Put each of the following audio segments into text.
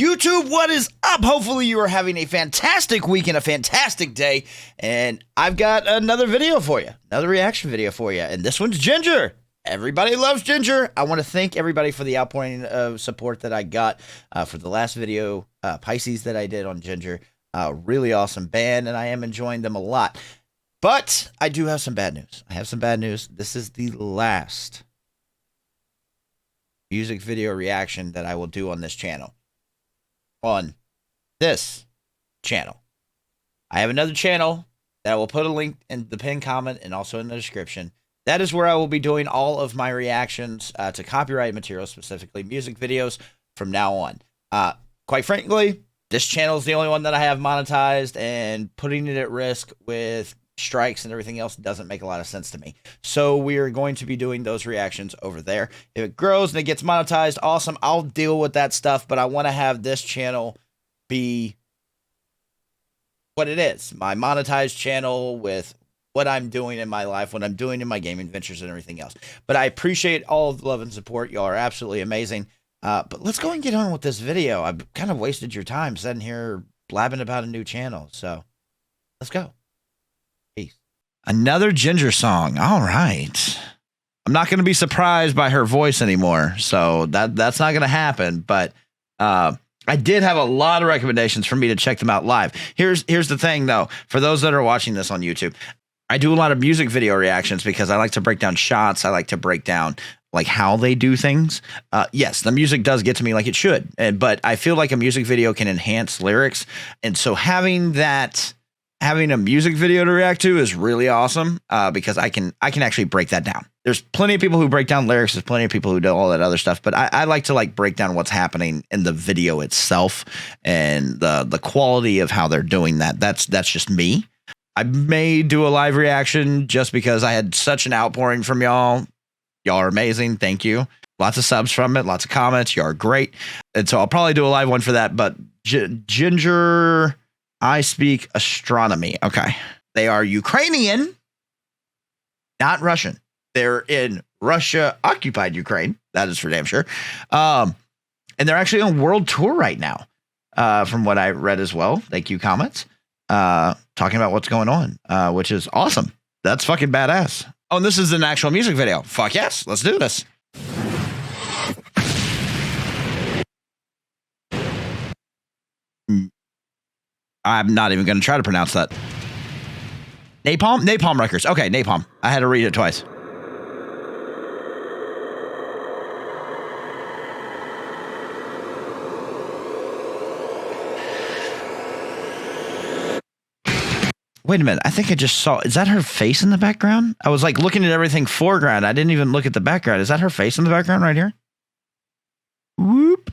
YouTube, what is up? Hopefully you are having a fantastic week and a fantastic day. And I've got another video for you, another reaction video for you. And this one's Ginger. Everybody loves Ginger. I want to thank everybody for the outpouring of support that I got for the last video, Pisces, that I did on Ginger. Really awesome band, and I am enjoying them a lot. But I do have some bad news. I have some bad news. This is the last music video reaction that I will do on this channel. On this channel. I have another channel that I will put a link in the pinned comment and also in the description. That is where I will be doing all of my reactions to copyright material, specifically music videos, from now on. Quite frankly, this channel is the only one that I have monetized, and putting it at risk with strikes and everything else doesn't make a lot of sense to me. So we are going to be doing those reactions over there. If it grows and it gets monetized, awesome. I'll deal with that stuff, but I want to have this channel be what it is. My monetized channel with what I'm doing in my life, what I'm doing in my gaming ventures and everything else. But I appreciate all of the love and support. Y'all are absolutely amazing. But let's go and get on with this video. I've kind of wasted your time sitting here blabbing about a new channel. So let's go. Peace. Another Ginger song. All right. I'm not going to be surprised by her voice anymore. So that's not going to happen. But I did have a lot of recommendations for me to check them out live. Here's the thing, though. For those that are watching this on YouTube, I do a lot of music video reactions because I like to break down shots. I like to break down like how they do things. Yes, the music does get to me like it should, but I feel like a music video can enhance lyrics. And so having a music video to react to is really awesome because I can actually break that down. There's plenty of people who break down lyrics. There's plenty of people who do all that other stuff, but I like to break down what's happening in the video itself and the quality of how they're doing that. That's just me. I may do a live reaction just because I had such an outpouring from y'all. Y'all are amazing. Thank you. Lots of subs from it. Lots of comments. Y'all are great. And so I'll probably do a live one for that. But Ginger I speak astronomy. Okay. They are Ukrainian, not Russian. They're in Russia occupied Ukraine. That is for damn sure. And they're actually on world tour right now. From what I read as well. Thank you, comments. Talking about what's going on, which is awesome. That's fucking badass. Oh, and this is an actual music video. Fuck yes. Let's do this. I'm not even going to try to pronounce that. Napalm Records. Okay, Napalm. I had to read it twice. Wait a minute. I think I just saw. Is that her face in the background? I was like looking at everything foreground. I didn't even look at the background. Is that her face in the background right here? Whoop.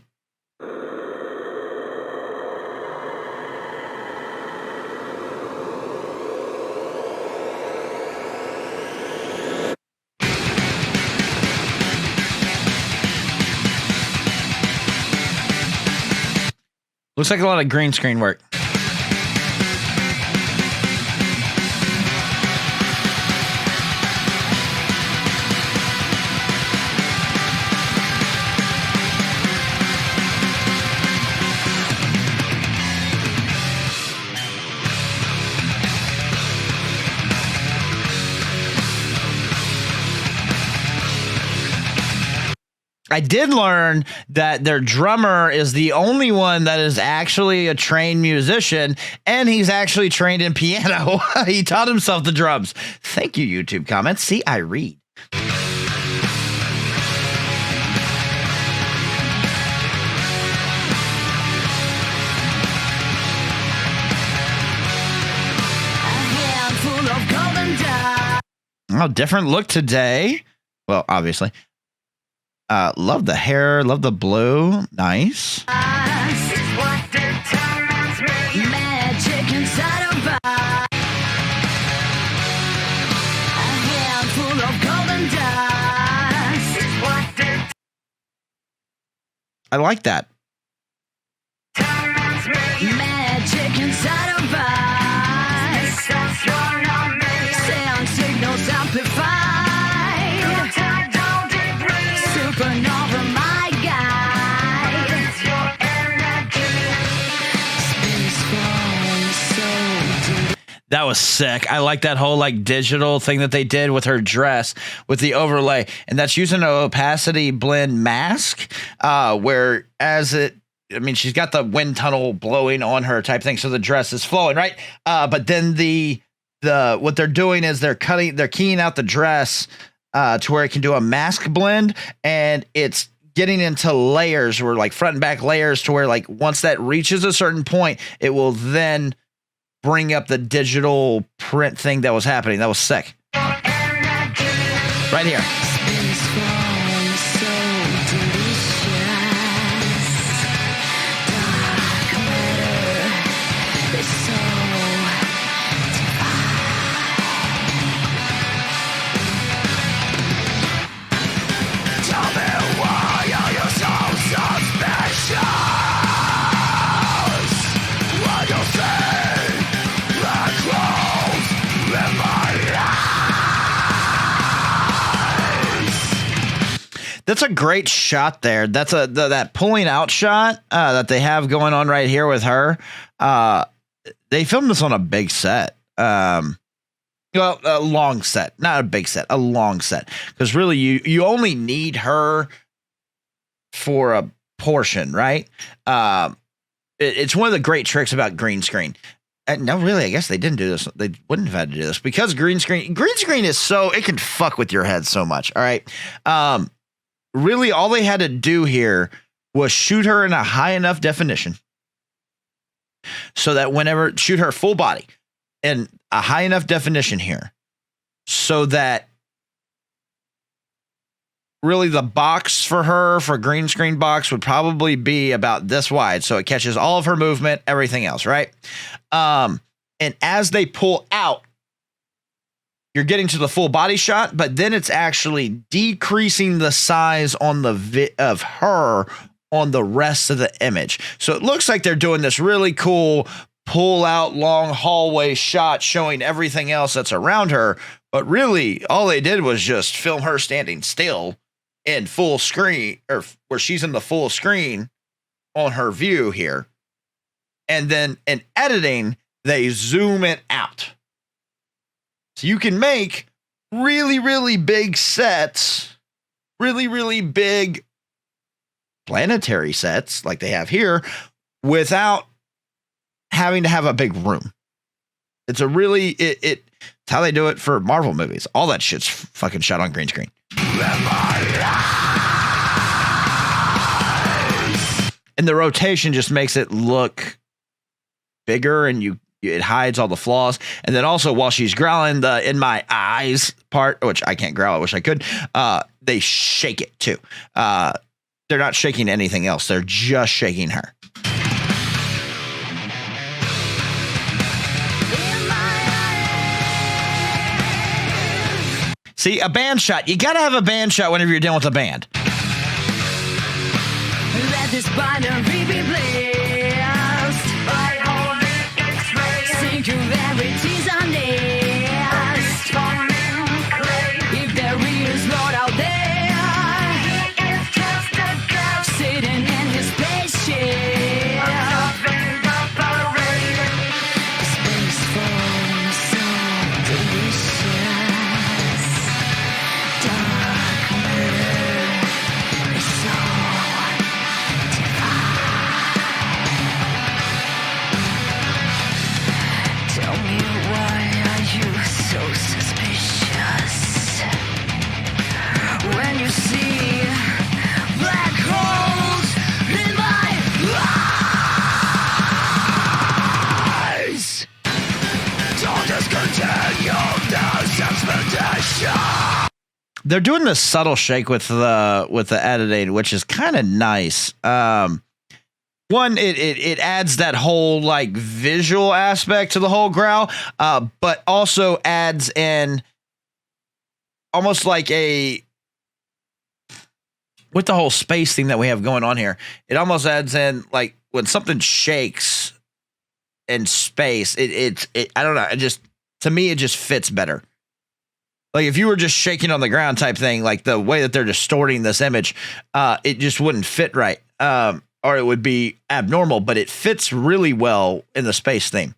Looks like a lot of green screen work. I did learn that their drummer is the only one that is actually a trained musician, and he's actually trained in piano. He taught himself the drums. Thank you, YouTube comments. See, I read. Oh, different look today. Well, obviously. Love the hair, love the blue. Nice. I like that. Magic inside of us. Sound signals amplified. Supernova, my guide. That was sick. I like that whole like digital thing that they did with her dress with the overlay. And that's using an opacity blend mask, where she's got the wind tunnel blowing on her type thing. So the dress is flowing, right? But then what they're doing is they're keying out the dress to where it can do a mask blend, and it's getting into layers, or like front and back layers, to where like once that reaches a certain point, it will then bring up the digital print thing that was happening. That was sick. Right here. That's a great shot there. That's that pulling out shot that they have going on right here with her. They filmed this on a big set. A long set, not a big set, a long set. Because really, you only need her for a portion, right? It's one of the great tricks about green screen. No, really, I guess they didn't do this. They wouldn't have had to do this because green screen is so, it can fuck with your head so much. All right. Really, all they had to do here was shoot her in a high enough definition so that shoot her full body in a high enough definition here so that really the box for green screen box would probably be about this wide. So it catches all of her movement, everything else, right? And as they pull out, you're getting to the full body shot, but then it's actually decreasing the size on of her on the rest of the image. So it looks like they're doing this really cool pull out long hallway shot showing everything else that's around her. But really all they did was just film her standing still in full screen, or where she's in the full screen on her view here. And then in editing, they zoom it out. So you can make really, really big sets, really, really big planetary sets like they have here without having to have a big room. It's it's how they do it for Marvel movies. All that shit's fucking shot on green screen. And the rotation just makes it look bigger, and it hides all the flaws. And then also while she's growling, the in my eyes part, which I can't growl, I wish I could, they shake it too. They're not shaking anything else. They're just shaking her. See, a band shot. You got to have a band shot whenever you're dealing with a band. Let this binary be blazed. Singularities are next. If there is Lord out there, he is just a ghost sitting in his spaceship. Observing the parade. Space falling so delicious. Dark matter is so tell me, why are you so suspicious? When you see black holes in my eyes, don't just continue this expedition. They're doing this subtle shake with the editing, which is kind of nice. One, it adds that whole like visual aspect to the whole growl, but also adds in almost like with the whole space thing that we have going on here. It almost adds in like when something shakes in space, it I don't know. To me, it just fits better. Like if you were just shaking on the ground type thing, like the way that they're distorting this image, it just wouldn't fit right. Or it would be abnormal, but it fits really well in the space theme.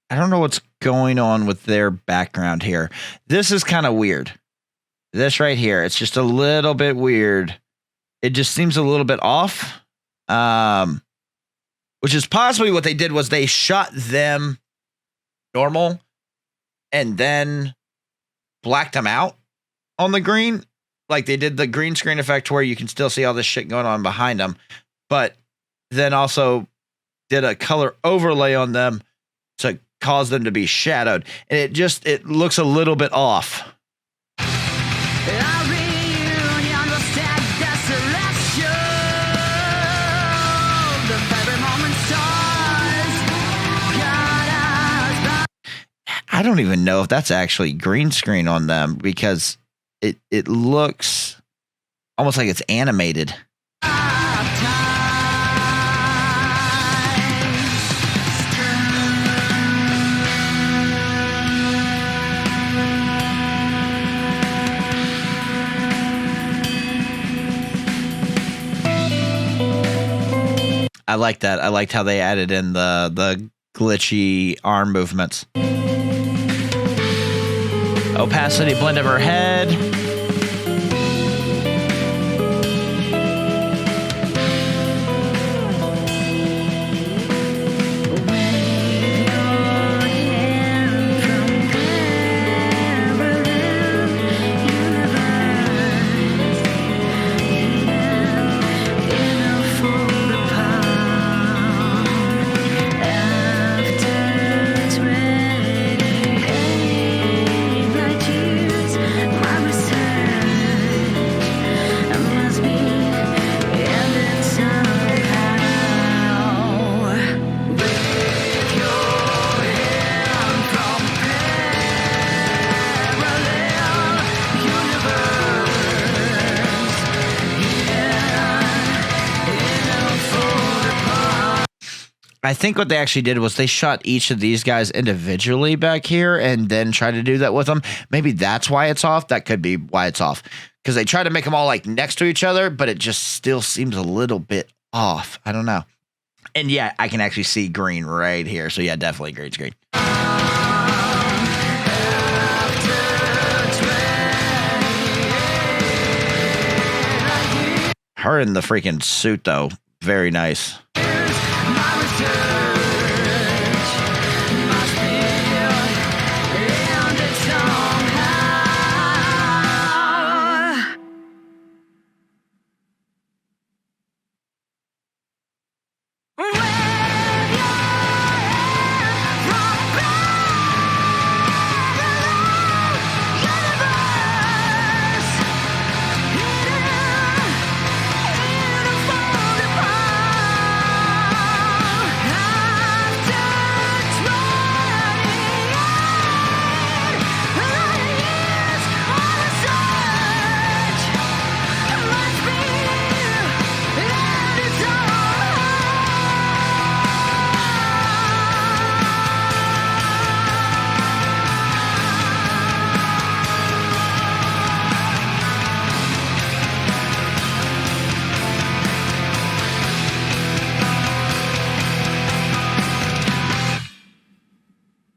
I don't know what's going on with their background here. This is kind of weird. This right here, it's just a little bit weird. It just seems a little bit off. Which is possibly what they did was they shot them normal and then blacked them out on the green. Like they did the green screen effect where you can still see all this shit going on behind them, but then also did a color overlay on them to cause them to be shadowed. And it looks a little bit off. I don't even know if that's actually green screen on them because it looks almost like it's animated. I like that. I liked how they added in the glitchy arm movements. Opacity blend of her head. I think what they actually did was they shot each of these guys individually back here and then tried to do that with them. Maybe that's why it's off. That could be why it's off. Because they try to make them all like next to each other, but it just still seems a little bit off. I don't know. And yeah, I can actually see green right here. So yeah, definitely green screen. Her in the freaking suit though. Very nice.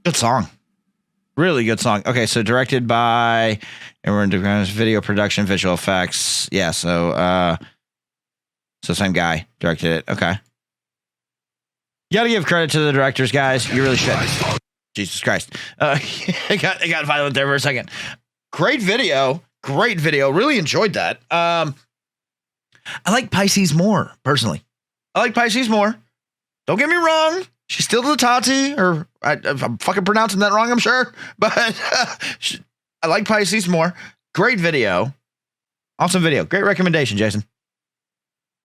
Good song. Really good song. Okay, so directed by, and we're into video production, visual effects. Yeah, so same guy directed it. Okay. You gotta give credit to the directors, guys. You really should. Jesus Christ. It got violent there for a second. Great video. Great video. Really enjoyed that. I like Pisces more, personally. I like Pisces more. Don't get me wrong. She's still the Tati, or I'm fucking pronouncing that wrong, I'm sure. But I like Pisces more. Great video. Awesome video. Great recommendation, Jason.